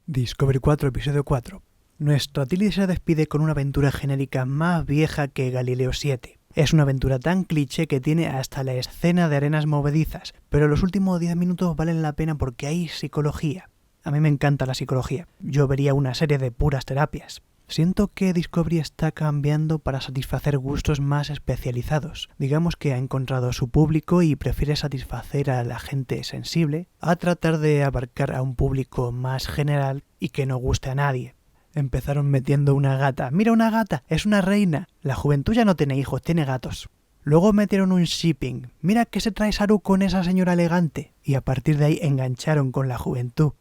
Discovery 4, episodio 4. Nuestra Tilly se despide con una aventura genérica más vieja que Galileo 7. Es una aventura tan cliché que tiene hasta la escena de arenas movedizas, pero los últimos 10 minutos valen la pena porque hay psicología. A mí me encanta la psicología. Yo vería una serie de puras terapias. Siento que Discovery está cambiando para satisfacer gustos más especializados. Digamos que ha encontrado su público y prefiere satisfacer a la gente sensible a tratar de abarcar a un público más general y que no guste a nadie. Empezaron metiendo una gata. ¡Mira una gata! ¡Es una reina! La juventud ya no tiene hijos, tiene gatos. Luego metieron un shipping. ¡Mira que se trae Saru con esa señora elegante! Y a partir de ahí engancharon con la juventud.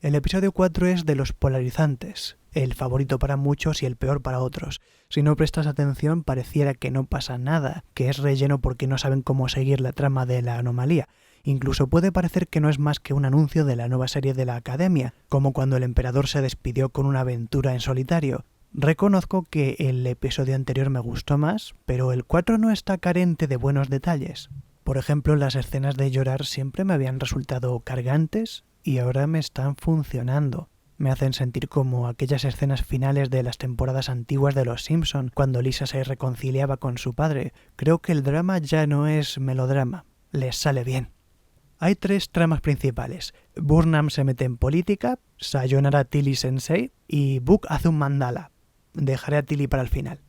El episodio 4 es de los polarizantes. El favorito para muchos y el peor para otros. Si no prestas atención pareciera que no pasa nada, que es relleno porque no saben cómo seguir la trama de la anomalía. Incluso puede parecer que no es más que un anuncio de la nueva serie de la Academia, como cuando el emperador se despidió con una aventura en solitario. Reconozco que el episodio anterior me gustó más, pero el 4 no está carente de buenos detalles. Por ejemplo, las escenas de llorar siempre me habían resultado cargantes y ahora me están funcionando. Me hacen sentir como aquellas escenas finales de las temporadas antiguas de Los Simpson, cuando Lisa se reconciliaba con su padre. Creo que el drama ya no es melodrama, les sale bien. Hay 3 tramas principales. Burnham se mete en política, Sayonara Tilly Sensei y Book hace un mandala. Dejaré a Tilly para el final.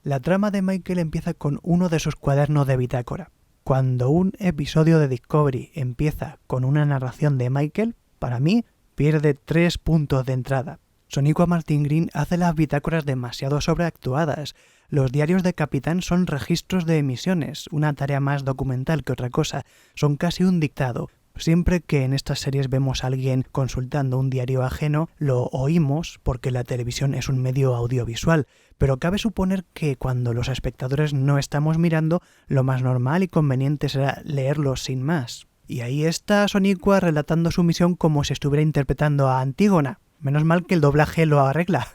La trama de Michael empieza con uno de sus cuadernos de bitácora. Cuando un episodio de Discovery empieza con una narración de Michael, para mí pierde 3 puntos de entrada. Sonequa Martin Green hace las bitácoras demasiado sobreactuadas. Los diarios de capitán son registros de emisiones, una tarea más documental que otra cosa. Son casi un dictado. Siempre que en estas series vemos a alguien consultando un diario ajeno, lo oímos porque la televisión es un medio audiovisual, pero cabe suponer que cuando los espectadores no estamos mirando, lo más normal y conveniente será leerlo sin más. Y ahí está Sonequa relatando su misión como si estuviera interpretando a Antígona. Menos mal que el doblaje lo arregla.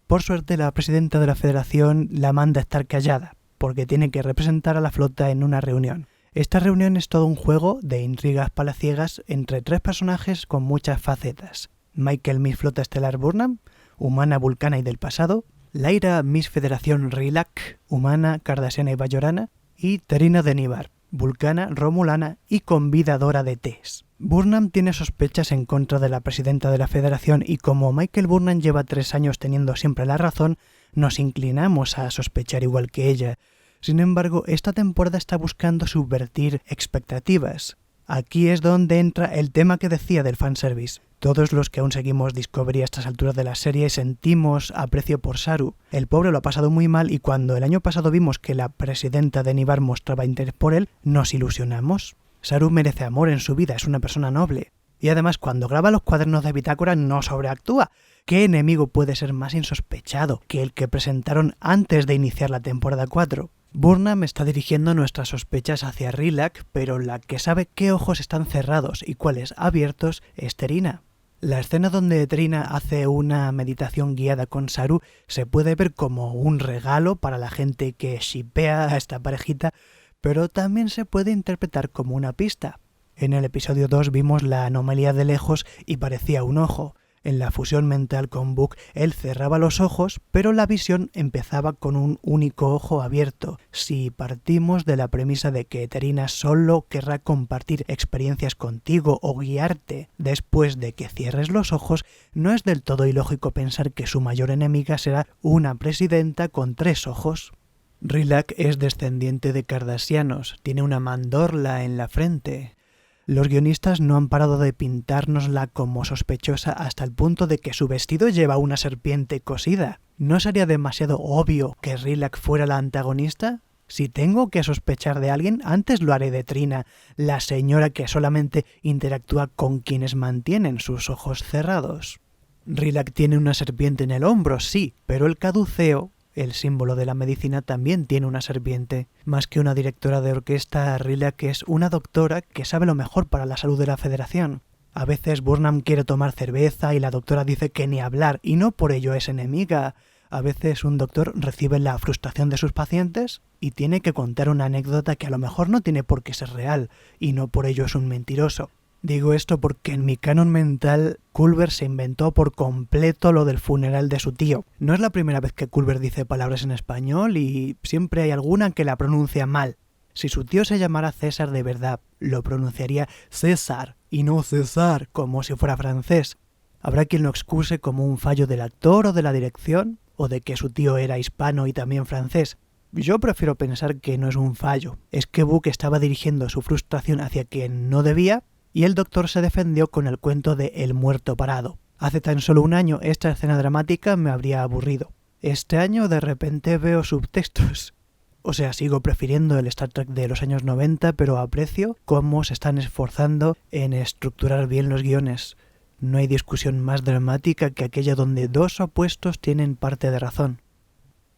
Por suerte, la presidenta de la Federación la manda a estar callada, porque tiene que representar a la flota en una reunión. Esta reunión es todo un juego de intrigas palaciegas entre 3 personajes con muchas facetas. Michael, Miss Flota Estelar Burnham, humana vulcana y del pasado. Lyra, Miss Federación Rilak, humana cardasiana y bajorana. Y Terina de Nibar, vulcana, romulana y convidadora de tés. Burnham tiene sospechas en contra de la presidenta de la Federación y como Michael Burnham lleva 3 años teniendo siempre la razón, nos inclinamos a sospechar igual que ella. Sin embargo, esta temporada está buscando subvertir expectativas. Aquí es donde entra el tema que decía del fanservice. Todos los que aún seguimos Discovery a estas alturas de la serie sentimos aprecio por Saru. El pobre lo ha pasado muy mal y cuando el año pasado vimos que la presidenta de Nibar mostraba interés por él, nos ilusionamos. Saru merece amor en su vida, es una persona noble. Y además cuando graba los cuadernos de bitácora no sobreactúa. ¿Qué enemigo puede ser más insospechado que el que presentaron antes de iniciar la temporada 4? Burnham está dirigiendo nuestras sospechas hacia Rilak, pero la que sabe qué ojos están cerrados y cuáles abiertos es Terina. La escena donde Terina hace una meditación guiada con Saru se puede ver como un regalo para la gente que shippea a esta parejita, pero también se puede interpretar como una pista. En el episodio 2 vimos la anomalía de lejos y parecía un ojo. En la fusión mental con Book, él cerraba los ojos, pero la visión empezaba con un único ojo abierto. Si partimos de la premisa de que Terina solo querrá compartir experiencias contigo o guiarte después de que cierres los ojos, no es del todo ilógico pensar que su mayor enemiga será una presidenta con 3 ojos. Rilak es descendiente de cardasianos, tiene una mandorla en la frente. Los guionistas no han parado de pintárnosla como sospechosa hasta el punto de que su vestido lleva una serpiente cosida. ¿No sería demasiado obvio que Rilak fuera la antagonista? Si tengo que sospechar de alguien, antes lo haré de Trina, la señora que solamente interactúa con quienes mantienen sus ojos cerrados. Rilak tiene una serpiente en el hombro, sí, pero el caduceo, el símbolo de la medicina, también tiene una serpiente. Más que una directora de orquesta, Rilak es una doctora que sabe lo mejor para la salud de la Federación. A veces Burnham quiere tomar cerveza y la doctora dice que ni hablar y no por ello es enemiga. A veces un doctor recibe la frustración de sus pacientes y tiene que contar una anécdota que a lo mejor no tiene por qué ser real y no por ello es un mentiroso. Digo esto porque en mi canon mental Culber se inventó por completo lo del funeral de su tío. No es la primera vez que Culber dice palabras en español y siempre hay alguna que la pronuncia mal. Si su tío se llamara César de verdad, lo pronunciaría César y no César, como si fuera francés. Habrá quien lo excuse como un fallo del actor o de la dirección, o de que su tío era hispano y también francés. Yo prefiero pensar que no es un fallo, es que Book estaba dirigiendo su frustración hacia quien no debía, y el doctor se defendió con el cuento de El muerto parado. Hace tan solo un año esta escena dramática me habría aburrido. Este año de repente veo subtextos. O sea, sigo prefiriendo el Star Trek de los años 90, pero aprecio cómo se están esforzando en estructurar bien los guiones. No hay discusión más dramática que aquella donde dos opuestos tienen parte de razón.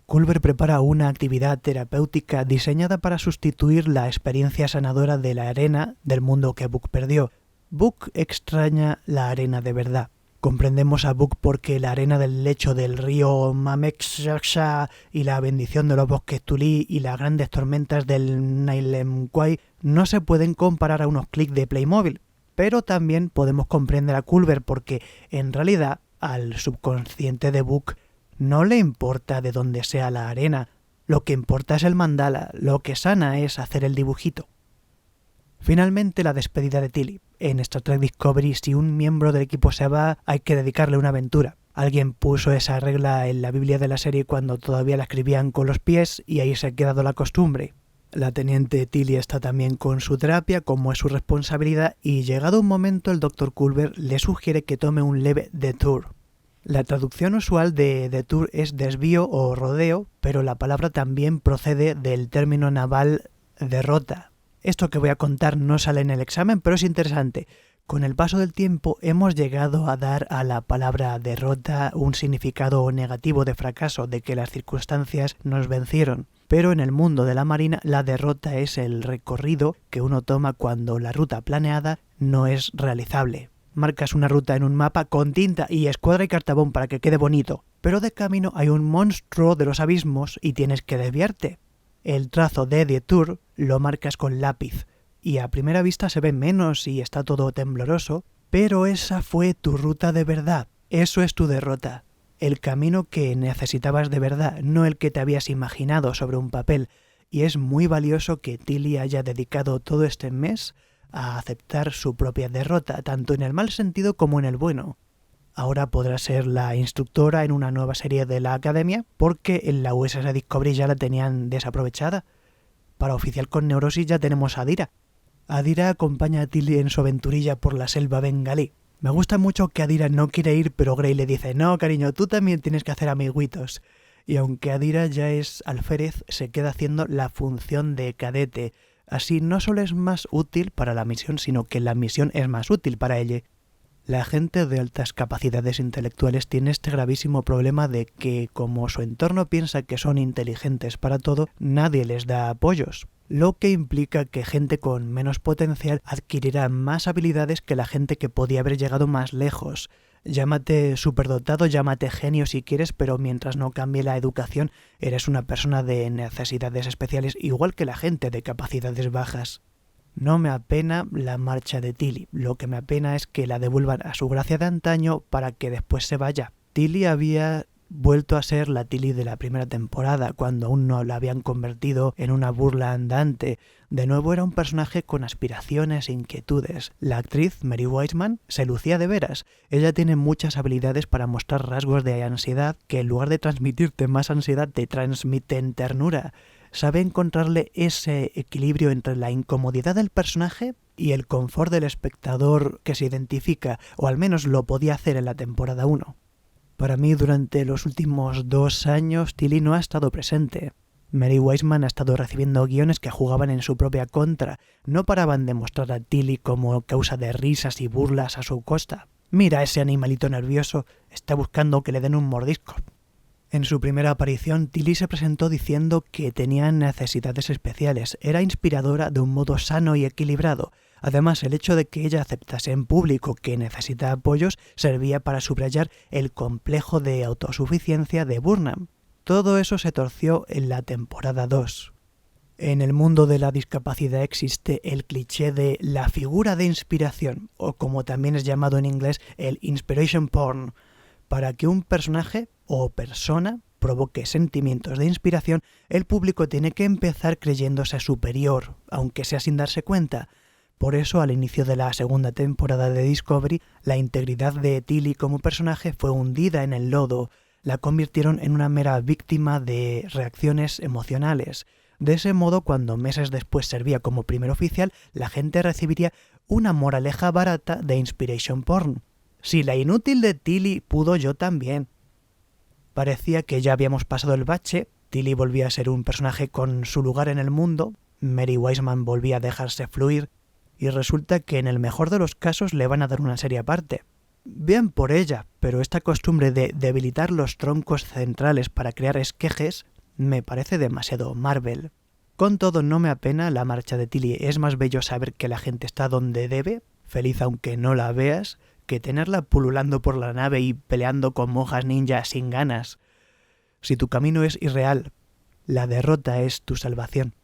Culber prepara una actividad terapéutica diseñada para sustituir la experiencia sanadora de la arena del mundo que Book perdió. Book extraña la arena de verdad. Comprendemos a Book porque la arena del lecho del río Mamexaxa y la bendición de los bosques Tulí y las grandes tormentas del Nailemquai no se pueden comparar a unos clics de Playmobil. Pero también podemos comprender a Culber porque, en realidad, al subconsciente de Book no le importa de dónde sea la arena, lo que importa es el mandala, lo que sana es hacer el dibujito. Finalmente, la despedida de Tilly. En Star Trek Discovery, si un miembro del equipo se va, hay que dedicarle una aventura. Alguien puso esa regla en la Biblia de la serie cuando todavía la escribían con los pies y ahí se ha quedado la costumbre. La teniente Tilly está también con su terapia, como es su responsabilidad, y llegado un momento el Dr. Culber le sugiere que tome un leve detour. La traducción usual de detour es desvío o rodeo, pero la palabra también procede del término naval derrota. Esto que voy a contar no sale en el examen, pero es interesante. Con el paso del tiempo hemos llegado a dar a la palabra derrota un significado negativo de fracaso, de que las circunstancias nos vencieron. Pero en el mundo de la marina la derrota es el recorrido que uno toma cuando la ruta planeada no es realizable. Marcas una ruta en un mapa con tinta y escuadra y cartabón para que quede bonito, pero de camino hay un monstruo de los abismos y tienes que desviarte. El trazo de detour lo marcas con lápiz y a primera vista se ve menos y está todo tembloroso, pero esa fue tu ruta de verdad, eso es tu derrota. El camino que necesitabas de verdad, no el que te habías imaginado sobre un papel, y es muy valioso que Tilly haya dedicado todo este mes a aceptar su propia derrota, tanto en el mal sentido como en el bueno. Ahora podrá ser la instructora en una nueva serie de la Academia, porque en la USS Discovery ya la tenían desaprovechada. Para oficial con neurosis ya tenemos a Adira. Adira acompaña a Tilly en su aventurilla por la selva bengalí. Me gusta mucho que Adira no quiere ir, pero Gray le dice, no cariño, tú también tienes que hacer amiguitos. Y aunque Adira ya es alférez, se queda haciendo la función de cadete. Así no solo es más útil para la misión, sino que la misión es más útil para ella. La gente de altas capacidades intelectuales tiene este gravísimo problema de que, como su entorno piensa que son inteligentes para todo, nadie les da apoyos, lo que implica que gente con menos potencial adquirirá más habilidades que la gente que podía haber llegado más lejos. Llámate superdotado, llámate genio si quieres, pero mientras no cambie la educación, eres una persona de necesidades especiales igual que la gente de capacidades bajas. No me apena la marcha de Tilly, lo que me apena es que la devuelvan a su gracia de antaño para que después se vaya. Tilly había vuelto a ser la Tilly de la primera temporada, cuando aún no la habían convertido en una burla andante. De nuevo era un personaje con aspiraciones e inquietudes. La actriz Mary Wiseman se lucía de veras. Ella tiene muchas habilidades para mostrar rasgos de ansiedad que en lugar de transmitirte más ansiedad te transmiten ternura. Sabe encontrarle ese equilibrio entre la incomodidad del personaje y el confort del espectador que se identifica, o al menos lo podía hacer en la temporada 1. Para mí, durante los últimos 2 años, Tilly no ha estado presente. Mary Wiseman ha estado recibiendo guiones que jugaban en su propia contra. No paraban de mostrar a Tilly como causa de risas y burlas a su costa. Mira ese animalito nervioso, está buscando que le den un mordisco. En su primera aparición, Tilly se presentó diciendo que tenía necesidades especiales. Era inspiradora de un modo sano y equilibrado. Además, el hecho de que ella aceptase en público que necesita apoyos servía para subrayar el complejo de autosuficiencia de Burnham. Todo eso se torció en la temporada 2. En el mundo de la discapacidad existe el cliché de la figura de inspiración, o como también es llamado en inglés, el inspiration porn. Para que un personaje o persona provoque sentimientos de inspiración, el público tiene que empezar creyéndose superior, aunque sea sin darse cuenta. Por eso, al inicio de la segunda temporada de Discovery, la integridad de Tilly como personaje fue hundida en el lodo. La convirtieron en una mera víctima de reacciones emocionales. De ese modo, cuando meses después servía como primer oficial, la gente recibiría una moraleja barata de inspiration porn. Si la inútil de Tilly pudo, yo también. Parecía que ya habíamos pasado el bache, Tilly volvía a ser un personaje con su lugar en el mundo, Mary Wiseman volvía a dejarse fluir, y resulta que en el mejor de los casos le van a dar una serie aparte. Bien por ella, pero esta costumbre de debilitar los troncos centrales para crear esquejes me parece demasiado Marvel. Con todo, no me apena la marcha de Tilly. Es más bello saber que la gente está donde debe, feliz aunque no la veas, que tenerla pululando por la nave y peleando con monjas ninjas sin ganas. Si tu camino es irreal, la derrota es tu salvación.